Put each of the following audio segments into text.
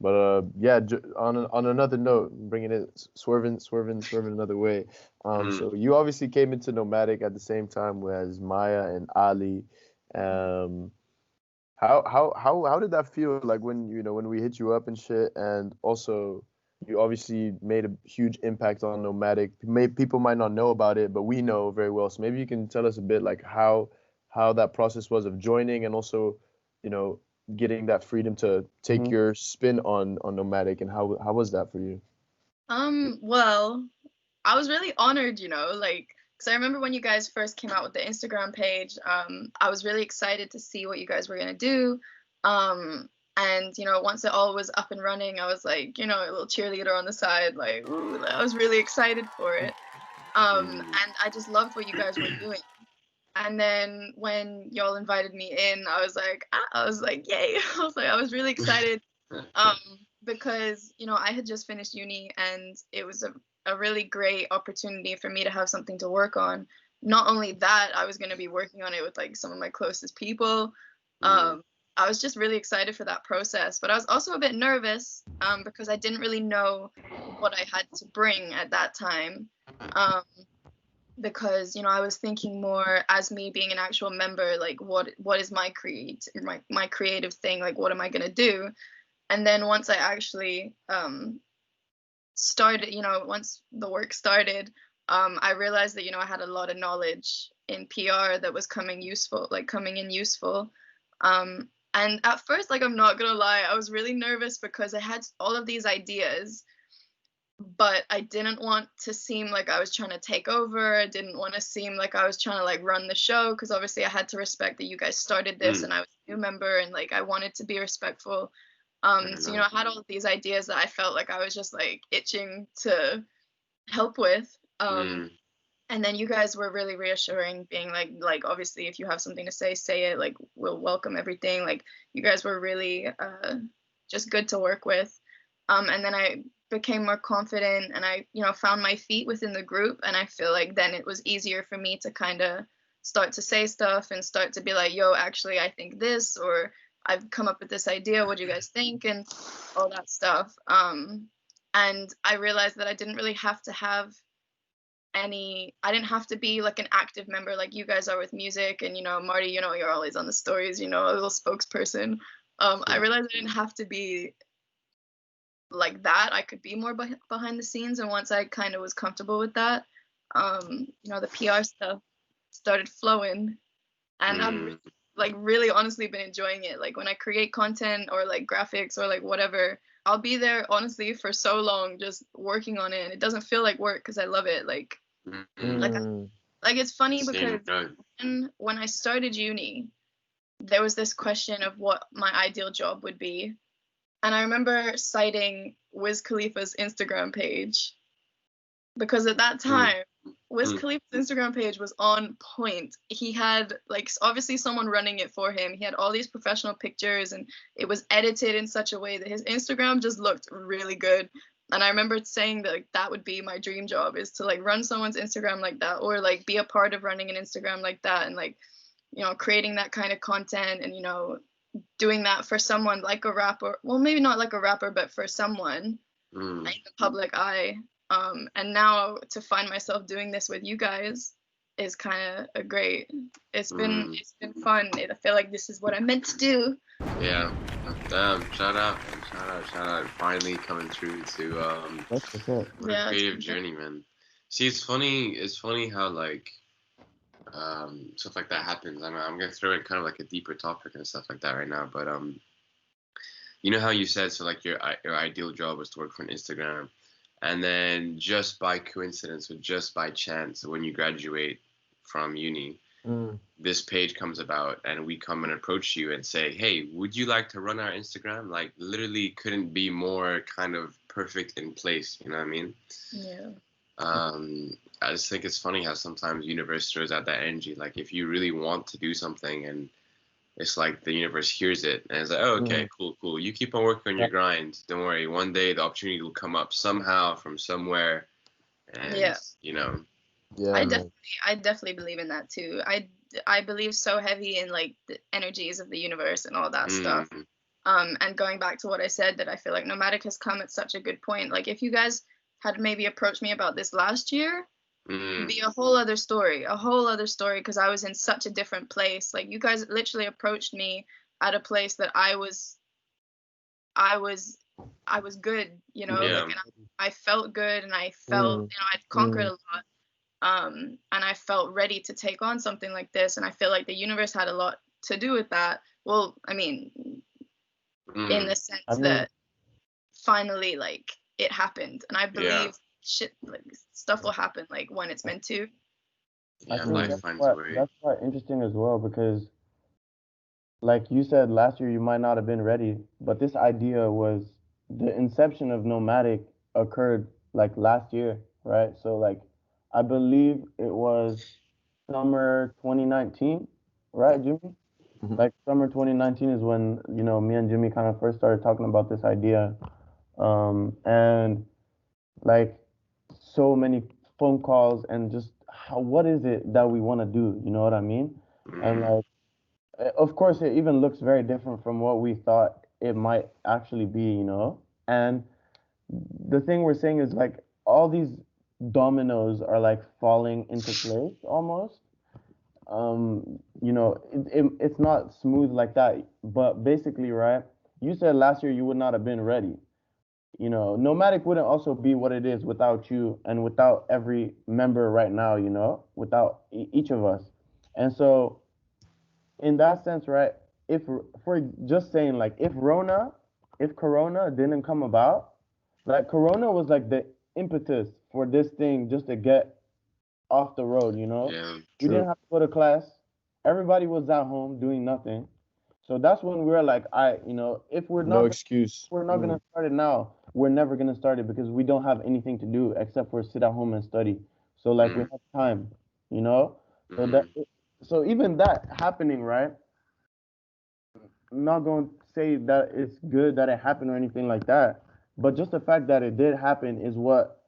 But yeah, on another note, bringing it swerving another way. Mm. So you obviously came into Nomadic at the same time as Maya and Ali. Um, how did that feel like when when we hit you up and shit? And also, you obviously made a huge impact on Nomadic. People might not know about it, but we know very well. So maybe you can tell us a bit like how that process was of joining, and also, you know, getting that freedom to take your spin on Nomadic, and how was that for you? Well, I was really honored, like, because I remember when you guys first came out with the Instagram page, I was really excited to see what you guys were gonna do. And once it all was up and running, I was like, a little cheerleader on the side, like, ooh, I was really excited for it. Mm. And I just loved what you guys were doing. And then when y'all invited me in, I was like, yay! I was really excited, um, because I had just finished uni, and it was a really great opportunity for me to have something to work on. Not only that, I was going to be working on it with like some of my closest people. Mm. I was just really excited for that process, but I was also a bit nervous, because I didn't really know what I had to bring at that time. Um, because I was thinking more as me being an actual member, like what is my creative thing, like what am I going to do. And then once I actually started, once the work started, I realized that I had a lot of knowledge in PR that was coming in useful. And at first, like, I'm not gonna lie, I was really nervous because I had all of these ideas, but I didn't want to seem like I was trying to take over. I didn't want to seem like I was trying to like run the show, because obviously I had to respect that you guys started this Mm. and I was a new member, and like I wanted to be respectful. Fair So enough. I had all of these ideas that I felt like I was just like itching to help with. Mm. And then you guys were really reassuring, being like obviously if you have something to say it. Like, we'll welcome everything. Like, you guys were really just good to work with. And then I became more confident, and I found my feet within the group, and I feel like then it was easier for me to kind of start to say stuff and start to be like, yo, actually I think this, or I've come up with this idea, what do you guys think, and all that stuff. And I realized that I didn't have to be like an active member like you guys are with music. And Marty, you're always on the stories, a little spokesperson. I realized I didn't have to be like that. I could be more behind the scenes. And once I kind of was comfortable with that, the PR stuff started flowing, and I've Mm. like really honestly been enjoying it. Like, when I create content or like graphics or like whatever, I'll be there honestly for so long just working on it, and it doesn't feel like work because I love it. Mm. Like Mm, like it's funny Same. because when I started uni, there was this question of what my ideal job would be. And I remember citing Wiz Khalifa's Instagram page, because at that Mm. time, Wiz Mm. Khalifa's Instagram page was on point. He had like obviously someone running it for him. He had all these professional pictures, and it was edited in such a way that his Instagram just looked really good. And I remember saying that like, that would be my dream job, is to like run someone's Instagram like that, or like be a part of running an Instagram like that, and like creating that kind of content, and doing that for someone like a rapper. Well, maybe not like a rapper, but for someone Mm. in the public eye. And now to find myself doing this with you guys is kind of a great. Mm. It's been fun. I feel like this is what I'm meant to do. Yeah. Damn. Shout out, man. Shout out. Shout out. Finally coming through to that's what's up. what a Yeah, creative journey, man. See, it's funny. It's funny how like stuff like that happens. I'm gonna throw in kind of like a deeper topic and stuff like that right now. But you know how you said so like your ideal job was to work for an Instagram, and then just by coincidence or just by chance, when you graduate from uni, Mm, this page comes about and we come and approach you and say, hey, would you like to run our Instagram? Like, literally couldn't be more kind of perfect in place. You know what I mean? yeah, I just think it's funny how sometimes universe throws out that energy. Like, if you really want to do something and it's like the universe hears it and it's like, oh, okay, mm, cool, cool. You keep on working on yeah, your grind. Don't worry. One day the opportunity will come up somehow from somewhere. And, yeah. yeah, I man. definitely, I definitely believe in that too. I believe so heavy in like the energies of the universe and all that stuff. Mm, And going back to what I said, that I feel like Nomadic has come at such a good point. Like if you guys had maybe approached me about this last year, it'd be a whole other story, because I was in such a different place. Like you guys literally approached me at a place that I was good, you know, Yeah. like, and I felt good, and I felt, you know, I'd conquered a lot. And I felt ready to take on something like this, and I feel like the universe had a lot to do with that. Well, I mean, in the sense that finally, like, it happened, and I believe shit, like, stuff will happen, like, when it's meant to. Yeah, I think life finds a way. that's quite interesting as well, because like you said, last year you might not have been ready, but this idea was, the inception of Nomadic occurred like last year, right? So like I believe it was summer 2019, right, Jimmy? Like summer 2019 is when, you know, me and Jimmy kind of first started talking about this idea. And like so many phone calls and just what is it that we want to do? You know what I mean? And like, of course, it even looks very different from what we thought it might actually be, you know? And the thing we're saying is like all these dominoes are like falling into place almost. You know, it's not smooth like that, but basically, right? You said last year you would not have been ready. You know, Nomadic wouldn't also be what it is without you and without every member right now, you know, without each of us. And so, in that sense, right, if for just saying, like, if Corona didn't come about, like, Corona was like the impetus for this thing just to get off the road, you know? Yeah. We didn't have to go to class. Everybody was at home doing nothing. So that's when we were like, you know, if No excuse. we're not gonna start it now, we're never gonna start it because we don't have anything to do except for sit at home and study. So like we have time, you know? So so even that happening, right? I'm not going to say that it's good that it happened or anything like that, but just the fact that it did happen is what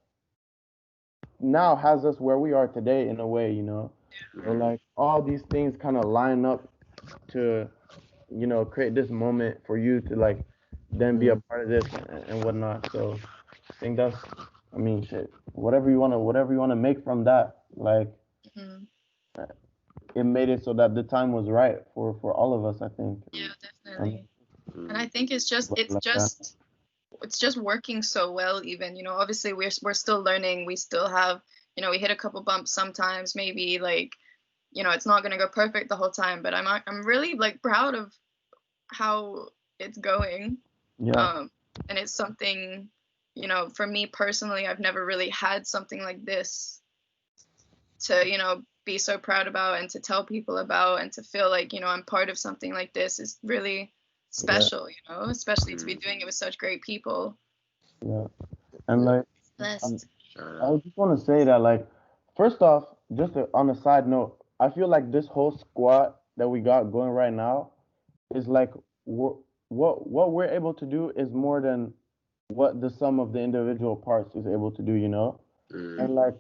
now has us where we are today in a way, you know? So like all these things kind of line up to, you know, create this moment for you to like then be a part of this and whatnot. So I think that's, I mean, shit, whatever you wanna make from that, like it made it so that the time was right for all of us, I think. Yeah, definitely. And I think it's just working so well. Even, you know, obviously we're still learning. We still have, you know, we hit a couple bumps sometimes. Maybe like, you know, it's not gonna go perfect the whole time. But I'm really like proud of how it's going. Yeah. And it's something, you know, for me personally, I've never really had something like this to, you know, be so proud about and to tell people about, and to feel like, you know, I'm part of something like this is really special, you know, especially to be doing it with such great people. Yeah. And like, Blessed. I just want to say that, like, first off, just on a side note, I feel like this whole squad that we got going right now is like what we're able to do is more than what the sum of the individual parts is able to do, you know? And like,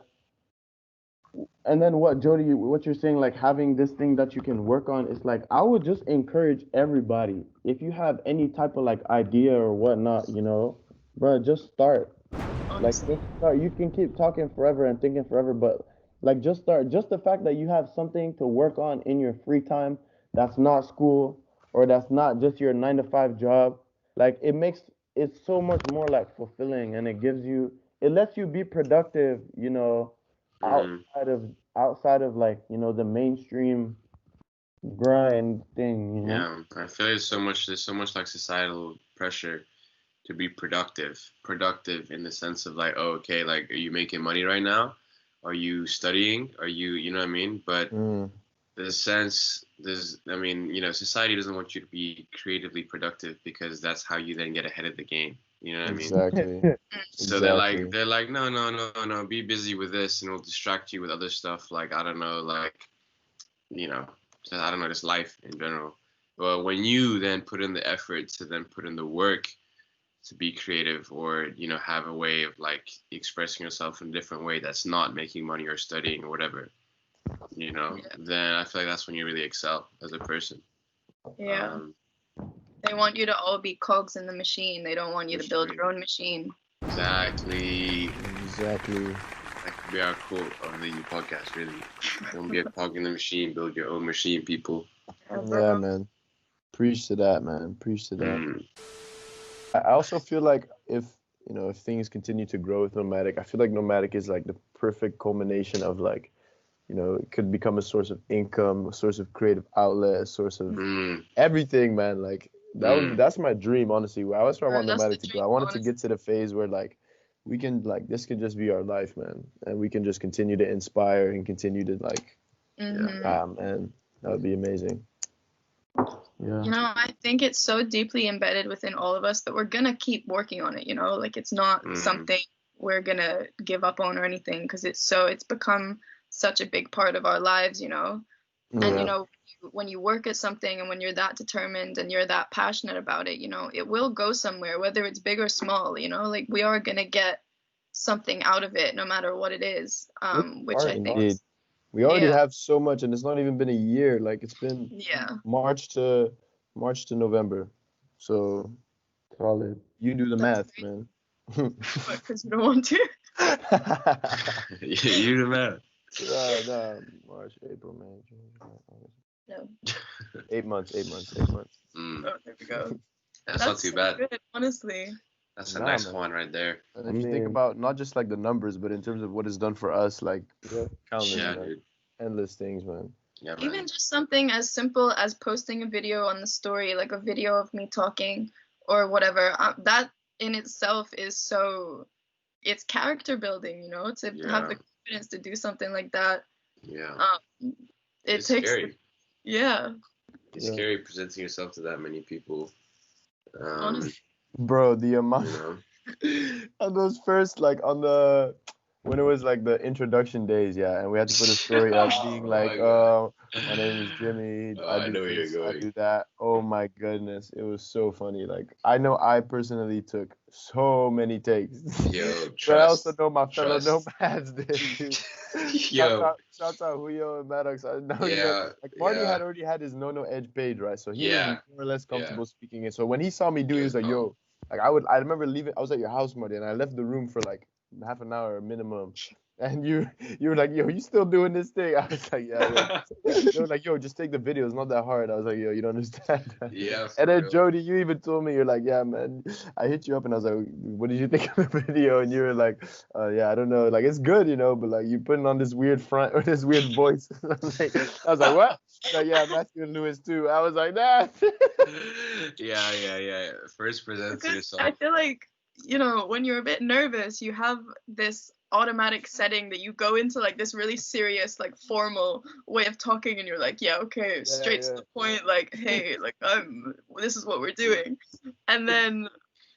and then what Jody, what you're saying, like having this thing that you can work on, is like I would just encourage everybody, if you have any type of like idea or whatnot, you know, bro, just start. Like just start. You can keep talking forever and thinking forever, but like just start. Just the fact that you have something to work on in your free time that's not school or that's not just your 9 to 5 job, like it makes it so much more like fulfilling, and it lets you be productive, you know, outside of like, you know, the mainstream grind thing, you know. Yeah, I feel there's so much like societal pressure to be productive in the sense of like, oh, okay, like, are you making money right now? Are you studying? Are you, you know what I mean? But I mean, you know, society doesn't want you to be creatively productive because that's how you then get ahead of the game. You know what I mean? Exactly. So they're like, no, be busy with this, and it'll distract you with other stuff. Like, I don't know, like, you know, I don't know, just life in general. Well, when you then put in the effort to then put in the work to be creative, or, you know, have a way of like expressing yourself in a different way that's not making money or studying or whatever, you know, then I feel like that's when you really excel as a person. Yeah. They want you to all be cogs in the machine. They don't want you For to build sure. your own machine. Exactly. Exactly. That could be our quote of the podcast, really. Don't be a cog in the machine. Build your own machine, people. Yeah, man. Preach to that, man. Preach to that. Mm. I also feel like if if things continue to grow with Nomadic, I feel like Nomadic is like the perfect culmination of like, it could become a source of income, a source of creative outlet, a source of Mm. everything, man. Like that's my dream, honestly. That's where I want That's Nomadic the to go. dream, I want it to honestly. get to the phase where like we can like this can just be our life, man, and we can just continue to inspire and continue to like, Mhm. man, that would be amazing. Yeah. You know, I think it's so deeply embedded within all of us that we're gonna keep working on it, you know? Like it's not Mm. something we're gonna give up on or anything because it's become such a big part of our lives, you know? And Yeah. you know, when you work at something and when you're that determined and you're that passionate about it, you know, it will go somewhere, whether it's big or small, you know? Like we are gonna get something out of it no matter what it is. Which I think Indeed. is, We already yeah. have so much, and it's not even been a year. Like it's been Yeah. March to November. So Solid. you do the That's math, great. man. Because you don't want to. You the man. No, March, April, May, June, July, August. No. 8 months. Mm. Oh, there we go. That's not too so bad. good, honestly. That's a Nah, nice man. one right there. And I if you think mean, about not just like the numbers, but in terms of what it's done for us, like countless, Yeah, man, dude. endless things, man. Yeah, man. Even just something as simple as posting a video on the story, like a video of me talking or whatever, that in itself is so, it's character building, you know, to have the confidence to do something like that. Yeah. It It's takes, scary. yeah, It's scary presenting yourself to that many people. honestly. Bro, the amount You know? on those first like on the when it was like the introduction days, yeah, and we had to put a story up being Oh like, my God. my name is Jimmy, Oh, I I do know where you're this, I going. do that. Oh my goodness, it was so funny. Like I know I personally took so many takes. Yo, But I also trust. know my fellow Trust. nomads did too. Yo. Shouts out Julio and Maddox. I know Yeah. like Marty Yeah. had already had his no edge page, right? So he was Yeah. more or less Yeah. comfortable speaking it. So when he saw me do, He he was was like, calm. "Yo," like I remember leaving. I was at your house, Marty, and I left the room for like half an hour minimum. And you were like, "Yo, you still doing this thing?" I was like, "Yeah." They were like, "Yo, just take the video. It's not that hard." I was like, "Yo, you don't understand." Yeah, And for then real. Jody, you even told me, you're like, "Yeah, man." I hit you up and I was like, "What did you think of the video?" And you were like, "Yeah, I don't know. Like, it's good, but like you putting on this weird front or this weird voice." I was like, "What?" Like, "Yeah, Matthew and Lewis too." I was like, "Nah." Yeah. First present to Because yourself. I feel like, you know, when you're a bit nervous, you have this automatic setting that you go into like this really serious, like formal way of talking, and you're like, yeah, okay, straight to the point, like, hey, like this is what we're doing, and then,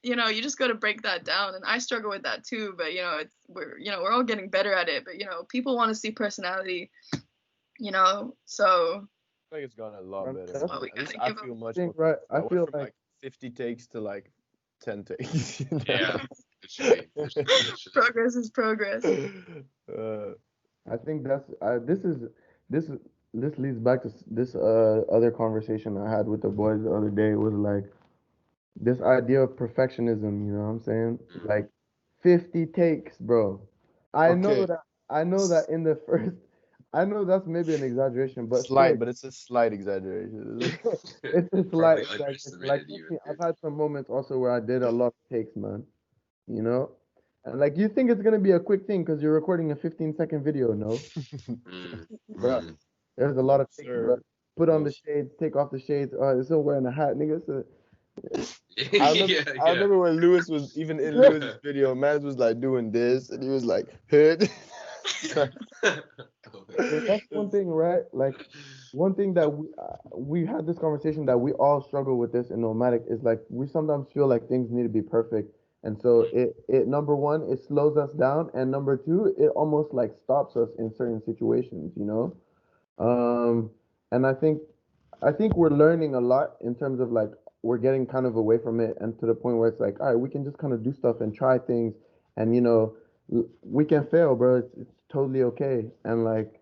you know, you just got to break that down, and I struggle with that too, but you know, we're all getting better at it, but you know, people want to see personality, you know, so I think it's gone a lot better. that's what we At least gotta I give feel them. much think more. right. I I went feel from like like 50 takes to like 10 takes. Yeah, literally. Progress is progress. I think this is this leads back to this other conversation I had with the boys the other day. It was like this idea of perfectionism. You know what I'm saying? Like 50 takes, bro. I know Okay. that. I know that in the first. I know that's maybe an exaggeration, but still, Slight, but it's a slight exaggeration. it's a Probably slight exaggeration. Like, underestimated trust even. me, I've had some moments also where I did a lot of takes, man. You know, and like you think it's gonna be a quick thing because you're recording a 15-second video, no? Mm. Bro, Mm. there's a lot No, of takes, bro. sir. Put on No, the shades, take off the shades. It's still wearing a hat, nigga. So, I remember when Lewis was even in Lewis's video, man was like doing this, and he was like, "Hood." so that's one thing, right? Like one thing that we had this conversation that we all struggle with this in Nomadic is like we sometimes feel like things need to be perfect, and so it number one it slows us down, and number two it almost like stops us in certain situations, you know. Um, and I think we're learning a lot in terms of like we're getting kind of away from it and to the point where it's like, all right, we can just kind of do stuff and try things, and we can fail, bro. It's totally okay. And like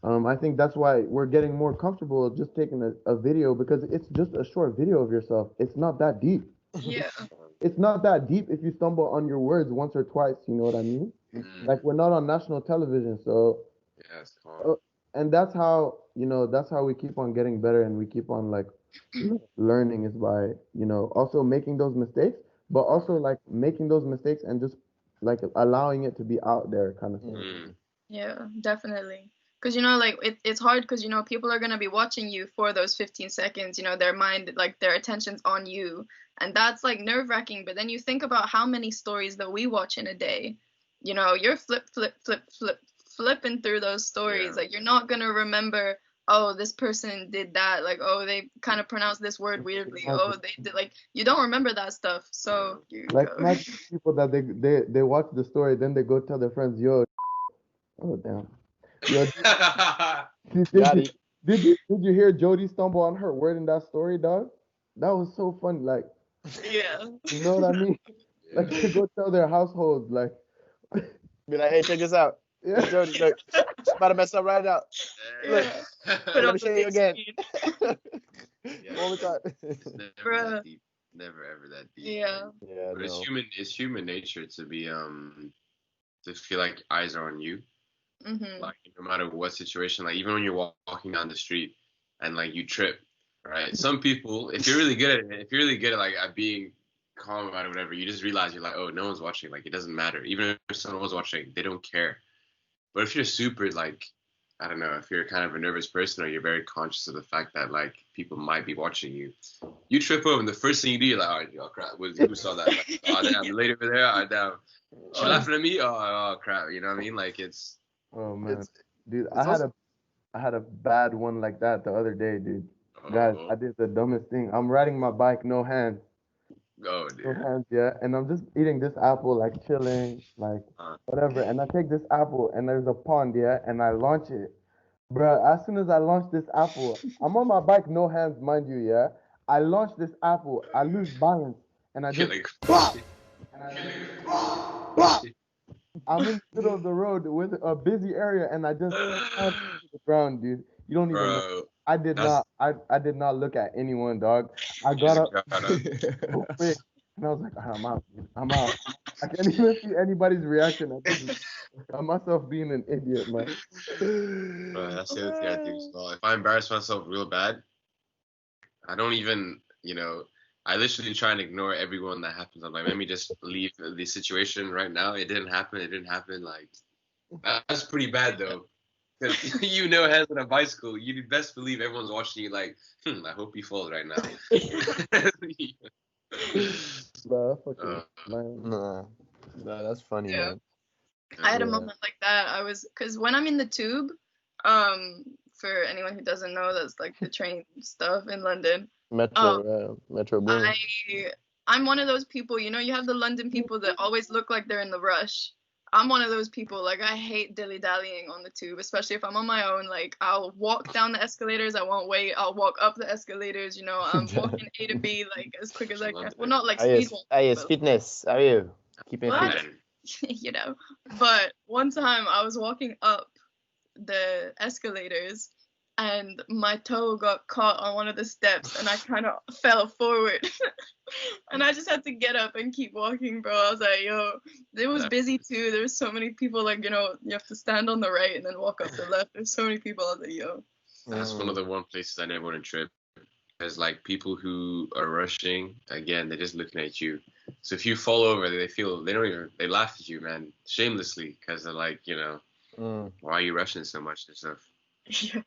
I think that's why we're getting more comfortable just taking a video because it's just a short video of yourself. It's not that deep. Yeah. It's not that deep if you stumble on your words once or twice. You know what I mean? Like we're not on national television, so Yeah, it's calm. and that's how that's how we keep on getting better and we keep on like learning is by also making those mistakes, but also like making those mistakes and just like allowing it to be out there kind of thing. Mm. Yeah, definitely. Because, like, it's hard because, people are going to be watching you for those 15 seconds. Their mind, like, their attention's on you. And that's, like, nerve-wracking. But then you think about how many stories that we watch in a day. You're flipping through those stories. Yeah. Like, you're not going to remember, oh, this person did that. Like, oh, they kind of pronounced this word weirdly. Oh, they did, like, you don't remember that stuff. So, you Like go. imagine people that they watch the story, then they go tell their friends, yo, oh damn. Yo, did you hear Jody stumble on her word in that story, dog? That was so funny. Like, Yeah. you know what I mean? Like, they go tell their households, like, Be like, hey, check this out. yeah. Jody, look, about to mess up right now. Look, Yeah. Put let up me the show you big again. screen. Yeah. All the time. Never Bruh. that deep. Never ever that deep. Yeah. Yeah, But no. it's human nature to be to feel like eyes are on you. Mm-hmm. Like no matter what situation, like even when you're walking down the street and like you trip, right? Some people, if you're really good at it, if you're really good at like at being calm about it, whatever, you just realize you're like, oh, no one's watching. Like it doesn't matter. Even if someone was watching, they don't care. But if you're super like, I don't know, if you're kind of a nervous person or you're very conscious of the fact that like people might be watching you, you trip over and the first thing you do, you're like, oh crap, who saw that? Like, oh damn, the lady over there, oh damn, she laughing at me, oh crap, you know what I mean? Like it's. Oh man, It's dude, it's also I had a bad one like that the other day, dude. Guys, I did the dumbest thing. I'm riding my bike, no hands. Oh No dear. hands, yeah. And I'm just eating this apple, like chilling, like whatever. And I take this apple, and there's a pond, yeah, and I launch it. Bruh, as soon as I launch this apple, I'm on my bike, no hands, mind you, yeah. I launch this apple, I lose balance, and I You're just, like, bop, and I just, bop. I'm in the middle of the road with a busy area, and I just slammed to the ground, dude. You don't even know. bro, I did that's not. I did not look at anyone, dog. I you got just up got up. so quick, and I was like, I'm out, dude. I'm out. I can't even see anybody's reaction. I just got myself being an idiot, man. Bro, that's the other thing I do as well. If I embarrass myself real bad, I don't even, I literally try and ignore everyone that happens. I'm like, let me just leave the situation right now. It didn't happen. It didn't happen. Like, that's pretty bad though. Because hands on a bicycle, you best believe everyone's watching you like, I hope you fall right now. Bro, fucking man. Nah, that's funny, Yeah. man. I had a Yeah. moment like that. Because when I'm in the tube, for anyone who doesn't know, that's like the train stuff in London. Metro Boom. I'm one of those people, you have the London people that always look like they're in the rush. I'm one of those people, like I hate dilly-dallying on the tube, especially if I'm on my own. Like I'll walk down the escalators, I won't wait. I'll walk up the escalators, I'm walking A to B like as quick as I can. Well, not like speed walking. Yes, fitness. How are you? Keeping What? fit. But one time I was walking up the escalators and my toe got caught on one of the steps and I kind of fell forward and I just had to get up and keep walking, bro. I was like, yo, it was busy too. There's so many people, like, you have to stand on the right and then walk up the left. There's so many people. I was like, yo. That's one of the one places I never want to trip. Because like people who are rushing, again, they're just looking at you. So if you fall over, they laugh at you, man, shamelessly, because they're like, why are you rushing so much and stuff? Yeah.